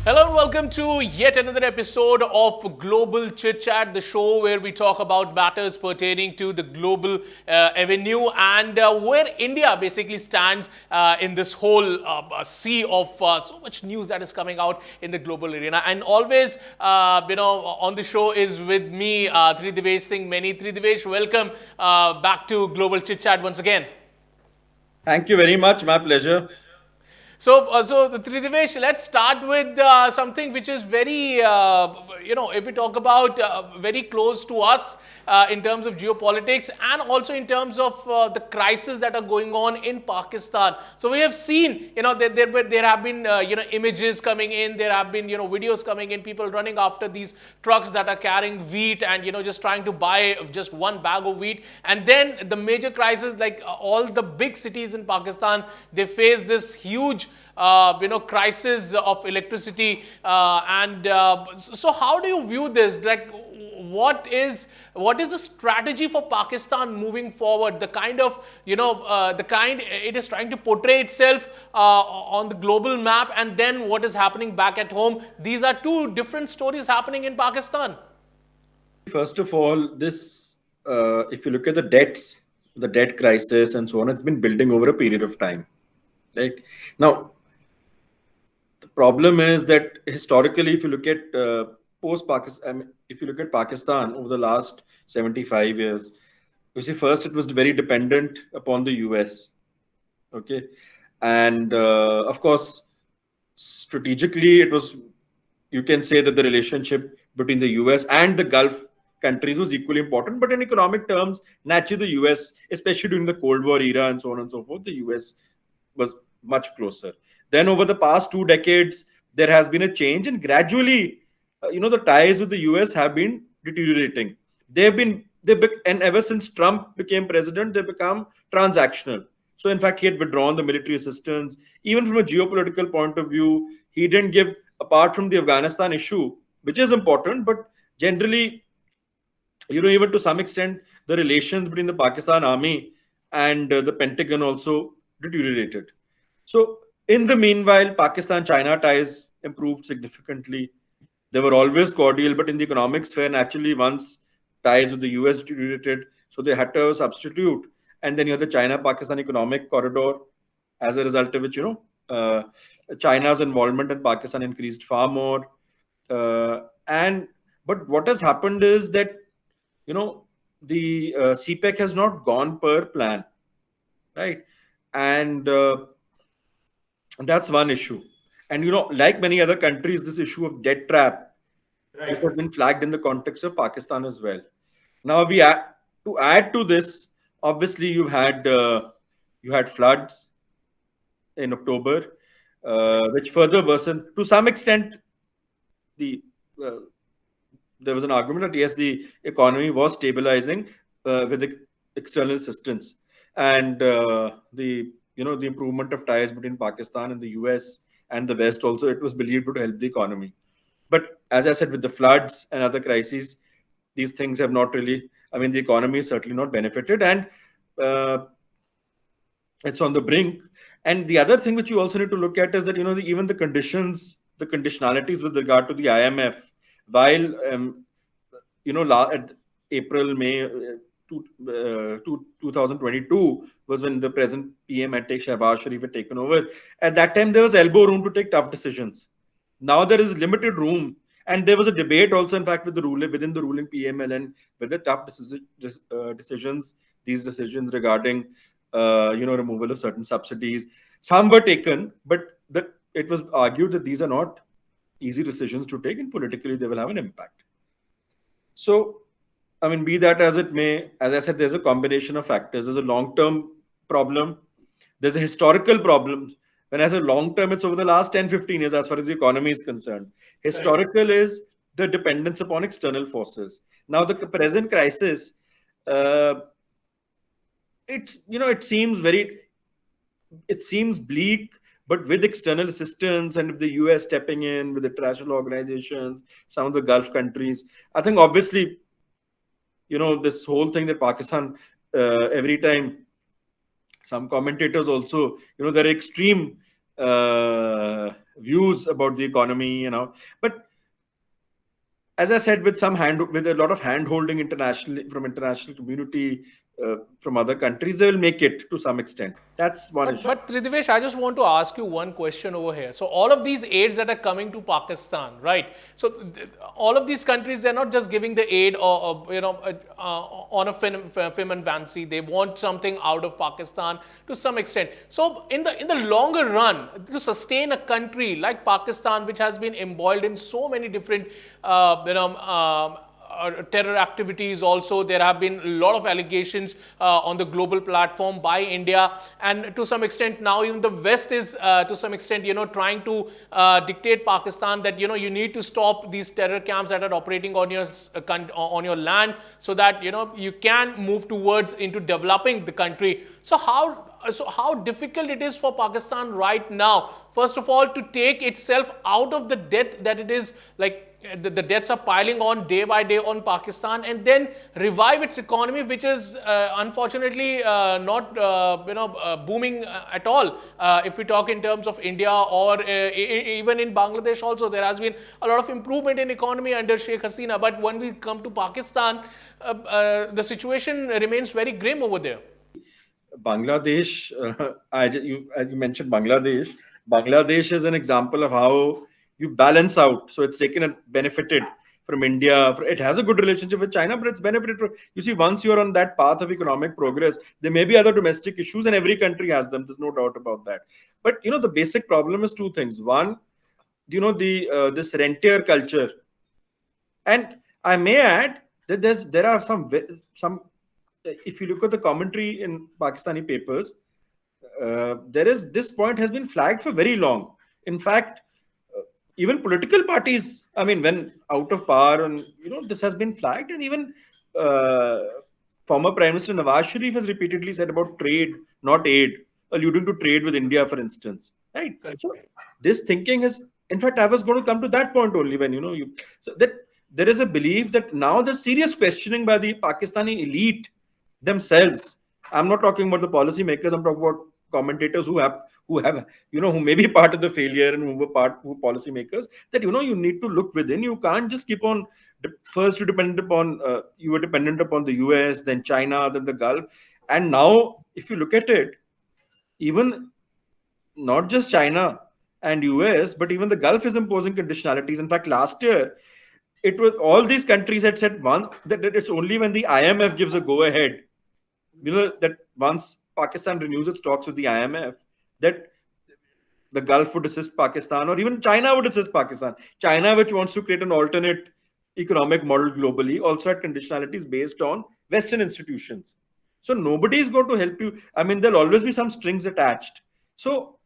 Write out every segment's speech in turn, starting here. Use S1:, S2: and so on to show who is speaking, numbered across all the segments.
S1: Hello and welcome to yet another episode of Global Chit Chat, the show where we talk about matters pertaining to the global avenue and where India basically stands in this whole sea of so much news that is coming out in the global arena. And always, on the show is with me, Tridivesh Singh Many. Tridivesh, welcome back to Global Chit Chat once again.
S2: Thank you very much. My pleasure.
S1: So Tridivesh, let's start with something which is very, if we talk about very close to us in terms of geopolitics and also in terms of the crises that are going on in Pakistan. So we have seen, there have been, images coming in, there have been, videos coming in, people running after these trucks that are carrying wheat and, just trying to buy just one bag of wheat. And then the major crisis, like all the big cities in Pakistan, they face this huge crisis of electricity, so how do you view this? Like, what is the strategy for Pakistan moving forward? The kind of the kind it is trying to portray itself on the global map, and then what is happening back at home. These are two different stories happening in Pakistan.
S2: First of all, if you look at the debt crisis and so on, it's been building over a period of time. Right now, the problem is that historically, if you look at post-Pakistan, if you look at Pakistan over the last 75 years, you see, first it was very dependent upon the US. Okay, and of course, strategically, it was. You can say that the relationship between the US and the Gulf countries was equally important, but in economic terms, naturally, the US, especially during the Cold War era and so on and so forth, the US was much closer. Then, over the past 2 decades, there has been a change, and gradually, the ties with the US have been deteriorating. And ever since Trump became president, they become transactional. So, in fact, he had withdrawn the military assistance. Even from a geopolitical point of view, he didn't give, apart from the Afghanistan issue, which is important, but generally, even to some extent, the relations between the Pakistan army and the Pentagon also deteriorated. So, in the meanwhile, Pakistan China ties improved significantly. They were always cordial, but in the economic sphere, naturally, once ties with the US deteriorated, so they had to substitute. And then you have the China Pakistan economic corridor, as a result of which, China's involvement in Pakistan increased far more. And but what has happened is that the CPEC has not gone per plan, right? And that's one issue. And like many other countries, this issue of debt trap, this has been flagged in the context of Pakistan as well. Now to add to this, obviously you had floods in October, which further worsened to some extent. The uh, there was an argument that yes, the economy was stabilizing with the external assistance, and the improvement of ties between Pakistan and the US and the West also, it was believed to help the economy. But as I said, with the floods and other crises, these things have not really. I mean, the economy is certainly not benefited, and uh, it's on the brink. And the other thing which you also need to look at is that even the conditions, the conditionalities with regard to the IMF, while at April, May 2022 was when the present PM had Shehbaz Sharif had taken over. At that time, there was elbow room to take tough decisions. Now there is limited room, and there was a debate also, in fact, within the ruling PML, and whether decisions, these decisions regarding removal of certain subsidies, some were taken, but that it was argued that these are not easy decisions to take, and politically they will have an impact. So, I mean, be that as it may, as I said, there's a combination of factors. There's a long-term problem. There's a historical problem. When I say long-term, it's over the last 10, 15 years as far as the economy is concerned. Historical is the dependence upon external forces. Now, the present crisis, uh, it seems bleak, but with external assistance and with the US stepping in, with international organizations, some of the Gulf countries, I think obviously, this whole thing that Pakistan, every time, some commentators also, they're extreme views about the economy, but as I said, with a lot of hand holding internationally from international community, from other countries, they will make it to some extent. That's one issue.
S1: But Tridivesh, I just want to ask you one question over here. So all of these aids that are coming to Pakistan, right? So all of these countries, they're not just giving the aid on a film and fancy. They want something out of Pakistan to some extent. So in the longer run, to sustain a country like Pakistan, which has been embroiled in so many different terror activities also. There have been a lot of allegations on the global platform by India, and to some extent now even the West is to some extent trying to dictate Pakistan that you need to stop these terror camps that are operating on your land, so that you can move towards into developing the country. So how difficult it is for Pakistan right now, first of all, to take itself out of the debt that it is, like the debts are piling on day by day on Pakistan, and then revive its economy, which is unfortunately not booming at all. If we talk in terms of India, or even in Bangladesh also, there has been a lot of improvement in economy under Sheikh Hasina. But when we come to Pakistan, the situation remains very grim over there.
S2: Bangladesh, you mentioned Bangladesh. Bangladesh is an example of how you balance out. So it's taken and benefited from India. It has a good relationship with China, but it's benefited from. You see, once you're on that path of economic progress, there may be other domestic issues, and every country has them. There's no doubt about that. But the basic problem is two things. One, this rentier culture, and I may add that there are some. If you look at the commentary in Pakistani papers, this point has been flagged for very long. In fact, even political parties, I mean, when out of power, and this has been flagged, and even former Prime Minister Nawaz Sharif has repeatedly said about trade, not aid, alluding to trade with India, for instance. Right. So this thinking has, in fact, I was going to come to that point only when so that there is a belief that now there's serious questioning by the Pakistani elite themselves. I'm not talking about the policy makers. I'm talking about commentators who may be part of the failure and who were policy makers. That you need to look within. You can't just keep on. First, you were dependent upon the US, then China, then the Gulf, and now if you look at it, even not just China and US, but even the Gulf is imposing conditionalities. In fact, last year, it was all these countries had said that it's only when the IMF gives a go ahead, that once Pakistan renews its talks with the IMF, that the Gulf would assist Pakistan, or even China would assist Pakistan. China, which wants to create an alternate economic model globally, also had conditionalities based on Western institutions. So nobody is going to help you. I mean, there'll always be some strings attached. So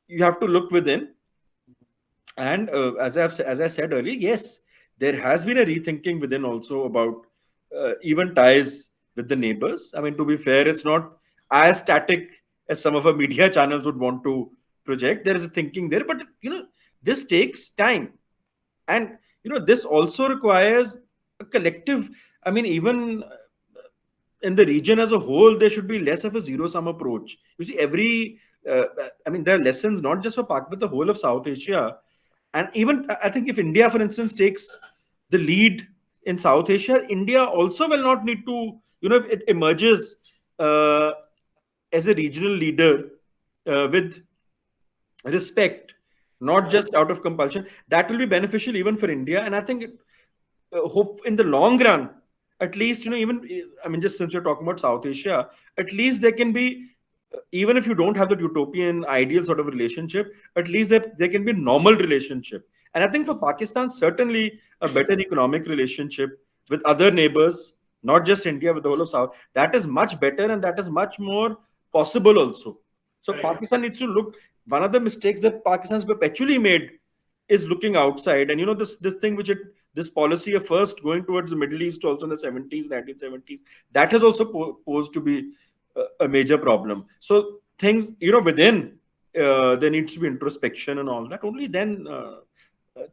S2: you have to look within. And as I said earlier, yes, there has been a rethinking within also about even ties with the neighbors. I mean, to be fair, it's not as static as some of our media channels would want to project. There is a thinking there, but this takes time, and this also requires a collective. I mean, even in the region as a whole, there should be less of a zero-sum approach. You see, I mean, there are lessons not just for Pak, but the whole of South Asia. And even, I think, if India, for instance, takes the lead in South Asia, India also will not need to, if it emerges as a regional leader with respect, not just out of compulsion, that will be beneficial even for India. And I think, hope in the long run, at least, even, I mean, just since we're talking about South Asia, at least there can be, even if you don't have that utopian ideal sort of relationship, at least there can be a normal relationship. And I think for Pakistan, certainly a better economic relationship with other neighbors, not just India, with the whole of South, that is much better, and that is much more possible also. So Pakistan needs to look. One of the mistakes that Pakistan has perpetually made is looking outside. And this thing this policy of first going towards the Middle East also in the 1970s, that has also posed to be a major problem. So things, within, there needs to be introspection and all that. Only then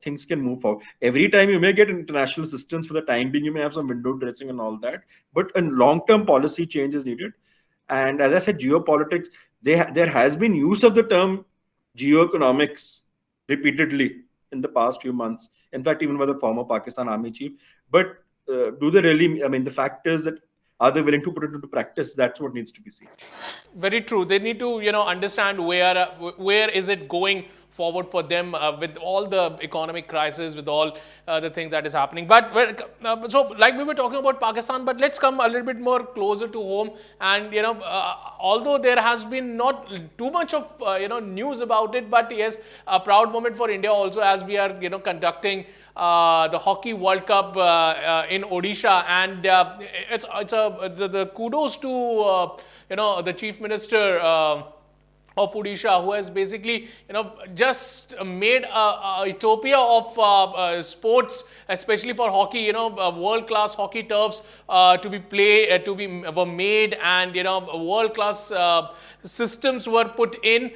S2: things can move forward. Every time you may get international assistance, for the time being, you may have some window dressing and all that, but a long-term policy change is needed. And as I said, geopolitics, there has been use of the term geoeconomics repeatedly in the past few months. In fact, even by the former Pakistan Army chief. But do they really? I mean, the fact is that are they willing to put it into practice? That's what needs to be seen.
S1: Very true. They need to, understand where is it going forward for them with all the economic crisis, with all the things that is happening. But so, like we were talking about Pakistan, but let's come a little bit more closer to home. And although there has been not too much of news about it, but yes, a proud moment for India also, as we are conducting the Hockey World Cup in Odisha, and the kudos to the Chief Minister of Odisha, who has basically just made a utopia of sports, especially for hockey. World class hockey turfs were made, and world class systems were put in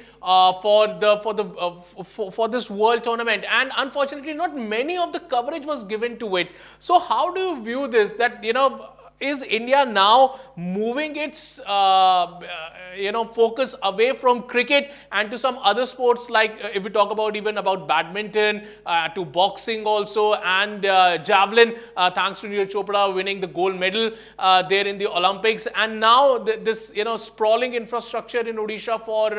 S1: for this world tournament, and unfortunately not many of the coverage was given to it. So how do you view this, that is India now moving its focus away from cricket and to some other sports, like if we talk about even about badminton, to boxing also, and javelin, thanks to Neeraj Chopra winning the gold medal there in the Olympics, and now this sprawling infrastructure in Odisha for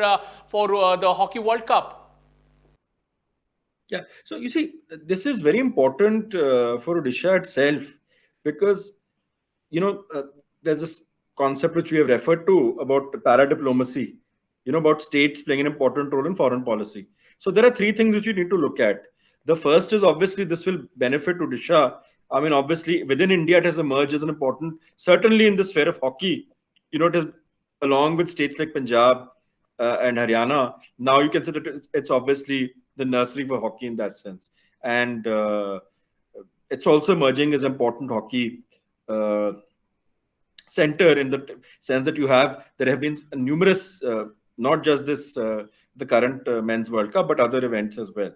S1: the Hockey World Cup.
S2: Yeah. So you see, this is very important for Odisha itself, because there's this concept which we have referred to about para-diplomacy, about states playing an important role in foreign policy. So there are three things which you need to look at. The first is, obviously this will benefit Odisha. I mean, obviously within India it has emerged as an important, certainly in the sphere of hockey, it is along with states like Punjab and Haryana. Now you can say that it's obviously the nursery for hockey in that sense. And it's also emerging as important hockey center, in the sense that there have been numerous, not just the current men's World Cup, but other events as well.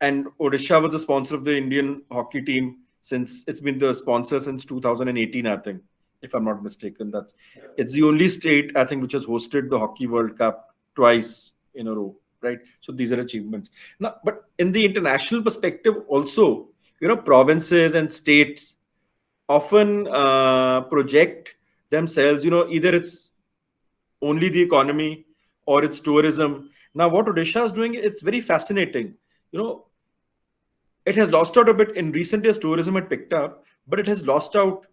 S2: And Odisha was the sponsor of the Indian hockey team since it's been the sponsor since 2018, I think, if I'm not mistaken. It's the only state, I think, which has hosted the Hockey World Cup twice in a row, right? So these are achievements. Now, but in the international perspective also, provinces and states often project themselves, either it's only the economy or it's tourism. Now, what Odisha is doing, it's very fascinating. It has lost out a bit in recent years. Tourism had picked up, but it has lost out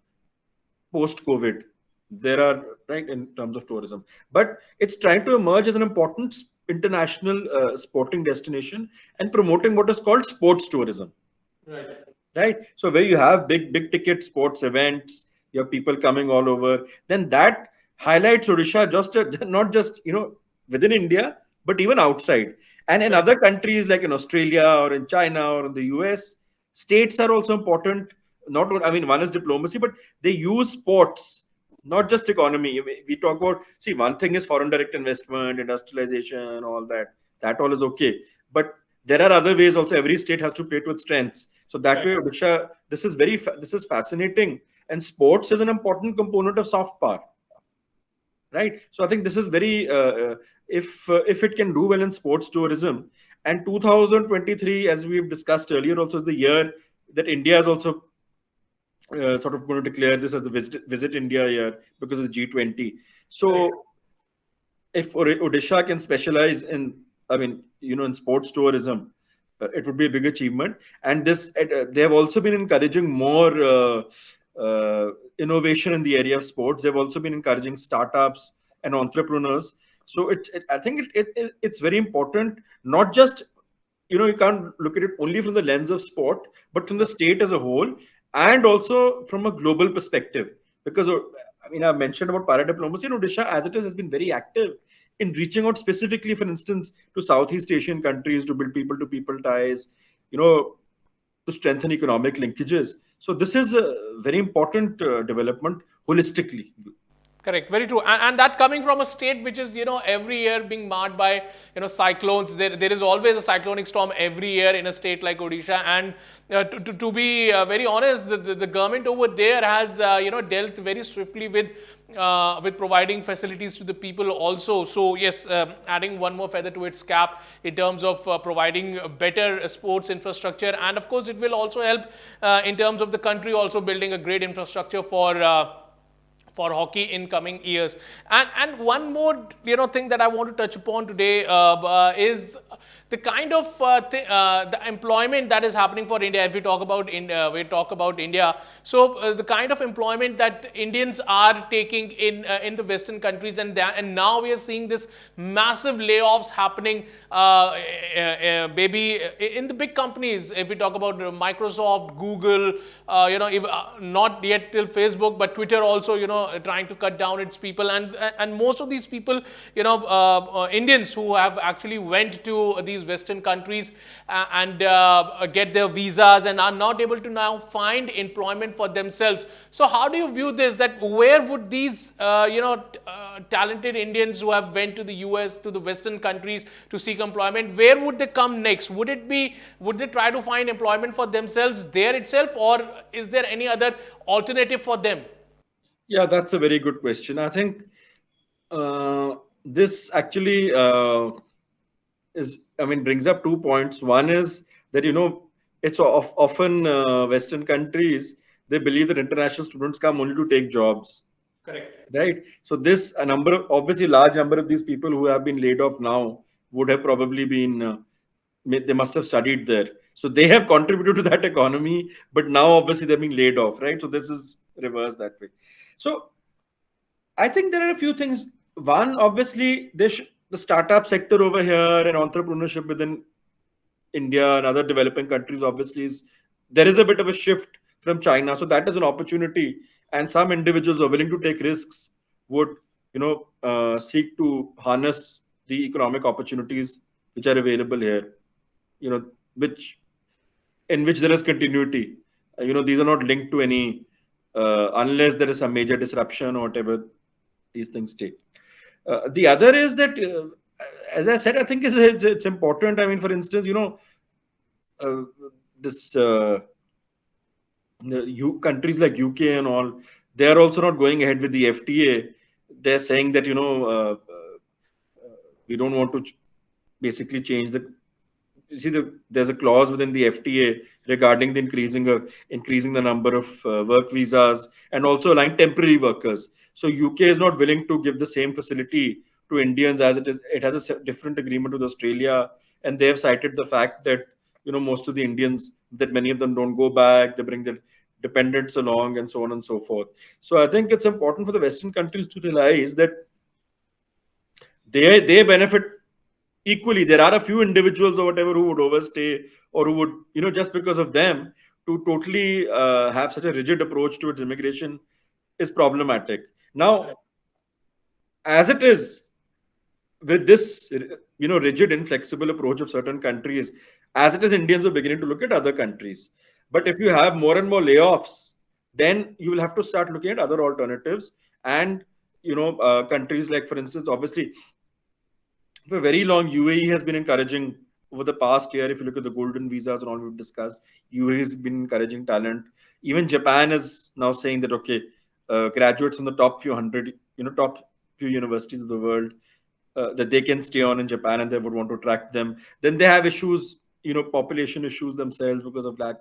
S2: post-COVID. There are, right, in terms of tourism, but it's trying to emerge as an important international sporting destination and promoting what is called sports tourism. Right. So where you have big ticket sports events, you have people coming all over, then that highlights Odisha not just within India, but even outside. And in other countries like in Australia or in China or in the US, states are also important. I mean, one is diplomacy, but they use sports, not just economy. We talk about, see, one thing is foreign direct investment, industrialization, all that. That all is okay. But there are other ways also. Every state has to play to its strengths. So that way, Odisha, this is fascinating. And sports is an important component of soft power. Right. So I think this is very, if it can do well in sports tourism, and 2023, as we've discussed earlier, also is the year that India is also sort of going to declare this as the visit India year because of the G20. So if Odisha can specialize in, in sports tourism, it would be a big achievement. And they have also been encouraging more innovation in the area of sports. They've also been encouraging startups and entrepreneurs. So I think it's very important, not just, you can't look at it only from the lens of sport, but from the state as a whole, and also from a global perspective. Because, I've mentioned about para-diplomacy, and Odisha, as it is, has been very active in reaching out specifically, for instance, to Southeast Asian countries to build people-to-people ties, to strengthen economic linkages. So this is a very important development holistically.
S1: Correct, very true, and that coming from a state which is every year being marred by cyclones. There is always a cyclonic storm every year in a state like Odisha, and to be very honest, the government over there has dealt very swiftly with providing facilities to the people also. So yes, adding one more feather to its cap in terms of providing better sports infrastructure, and of course it will also help in terms of the country also building a great infrastructure for hockey in coming years. And one more thing that I want to touch upon today is the kind of the employment that is happening for India. If we talk about India, so the kind of employment that Indians are taking in the Western countries, and now we are seeing this massive layoffs happening, baby, in the big companies. If we talk about Microsoft, Google, not yet till Facebook, but Twitter also, trying to cut down its people, and most of these people, Indians who have actually went to these Western countries and get their visas and are not able to now find employment for themselves. So how do you view this? That where would these talented Indians who have went to the US, to the Western countries to seek employment, where would they come next? Would they try to find employment for themselves there itself, or is there any other alternative for them?
S2: Yeah, that's a very good question. I think this actually brings up 2 points. One is that it's often Western countries, they believe that international students come only to take jobs.
S1: Correct.
S2: Right. So this a number of obviously large number of these people who have been laid off now would have probably been they must have studied there. So they have contributed to that economy, but now obviously they're being laid off, right? So this is reversed that way. So I think there are a few things. One, obviously, the startup sector over here and entrepreneurship within India and other developing countries, obviously, there is a bit of a shift from China. So that is an opportunity, and some individuals are willing to take risks, would seek to harness the economic opportunities which are available here. Which in which there is continuity. These are not linked to any unless there is some major disruption or whatever. These things stay. The other is that, as I said, I think it's important. I mean, for instance, this countries like UK and all, they are also not going ahead with the FTA. They're saying that we don't want to basically change the. You see, there's a clause within the FTA regarding the increasing the number of work visas and also allowing temporary workers. So UK is not willing to give the same facility to Indians as it is. It has a different agreement with Australia, and they have cited the fact that most of the Indians, that many of them don't go back. They bring their dependents along, and so on and so forth. So I think it's important for the Western countries to realize that they benefit equally. There are a few individuals or whatever who would overstay, or who would, just because of them, to totally have such a rigid approach towards immigration is problematic. Now, as it is, with this, rigid, inflexible approach of certain countries, as it is, Indians are beginning to look at other countries. But if you have more and more layoffs, then you will have to start looking at other alternatives. And, countries like, for instance, obviously, for very long, UAE has been encouraging over the past year. If you look at the golden visas and all we've discussed, UAE has been encouraging talent. Even Japan is now saying that, okay, graduates from the top few hundred, top few universities of the world, that they can stay on in Japan, and they would want to attract them. Then they have issues, population issues themselves because of lack,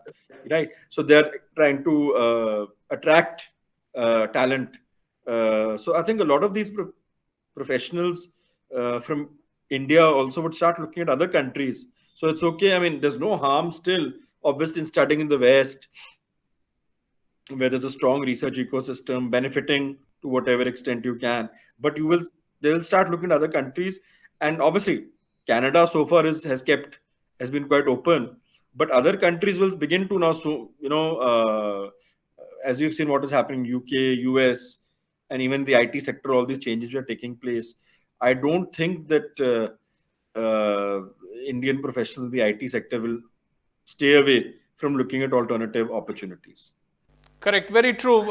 S2: right? So they're trying to attract talent. So I think a lot of these professionals from India also would start looking at other countries. So it's okay. I mean, there's no harm still, obviously, in studying in the West, where there's a strong research ecosystem benefiting to whatever extent you can. But they will start looking at other countries, and obviously, Canada so far has been quite open, but other countries will begin to now. So as you've seen what is happening in UK, US, and even the IT sector, all these changes are taking place. I don't think that Indian professionals in the IT sector will stay away from looking at alternative opportunities.
S1: Correct. Very true,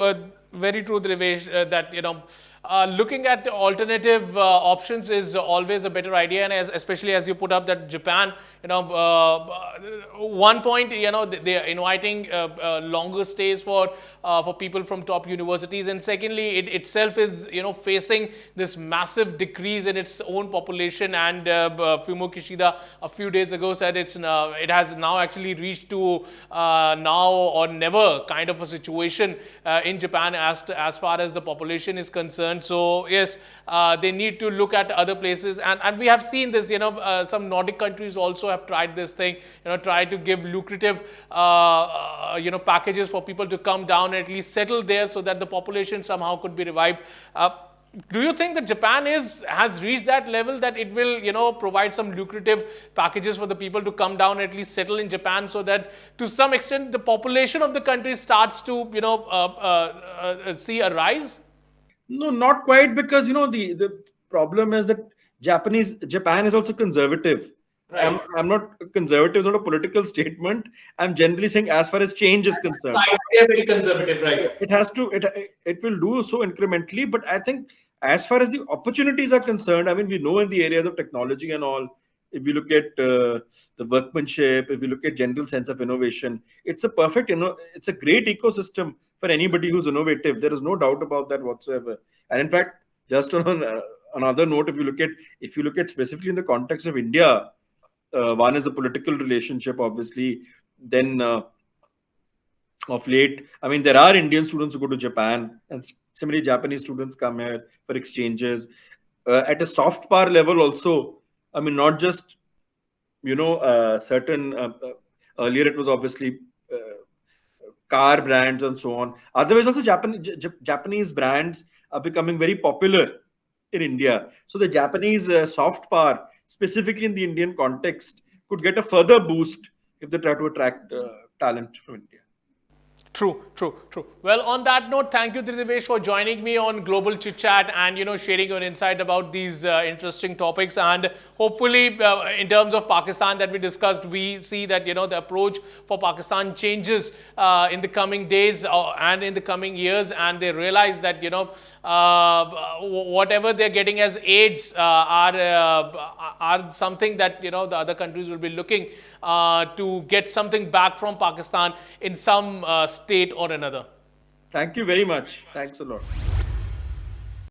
S1: Drivesh, that, looking at alternative options is always a better idea. And especially as you put up that Japan, one point, they are inviting longer stays for people from top universities, and secondly, it itself is facing this massive decrease in its own population. And Fumio Kishida a few days ago said it has now actually reached to now or never kind of a situation in Japan as far as the population is concerned. So yes, they need to look at other places, and we have seen this. Some Nordic countries also have tried this thing. Try to give lucrative packages for people to come down and at least settle there, so that the population somehow could be revived. Do you think that Japan has reached that level that it will, provide some lucrative packages for the people to come down and at least settle in Japan, so that to some extent the population of the country starts to, see a rise?
S2: No, not quite, because the problem is that Japan is also conservative.
S1: Right.
S2: I'm not conservative, it's not a political statement. I'm generally saying as far as change is concerned.
S1: They're very conservative, right?
S2: It will do so incrementally, but I think as far as the opportunities are concerned, I mean, we know in the areas of technology and all, if we look at the workmanship, if we look at general sense of innovation, it's a perfect, it's a great ecosystem for anybody who's innovative. There is no doubt about that whatsoever. And in fact, just on another note, if you look at specifically in the context of India, one is a political relationship, obviously. Then of late, I mean, there are Indian students who go to Japan, and similarly Japanese students come here for exchanges. At a soft power level also, I mean, not just certain earlier it was obviously car brands and so on. Otherwise also Japanese brands are becoming very popular in India. So the Japanese soft power, specifically in the Indian context, could get a further boost if they try to attract talent from India.
S1: True. Well, on that note, thank you, Tridivesh, for joining me on Global Chit Chat and sharing your insight about these interesting topics. And hopefully, in terms of Pakistan that we discussed, we see that the approach for Pakistan changes in the coming days and in the coming years, and they realize that whatever they're getting as aids are something that the other countries will be looking to get something back from Pakistan in some state or another.
S2: Thank you very much. Thanks a lot.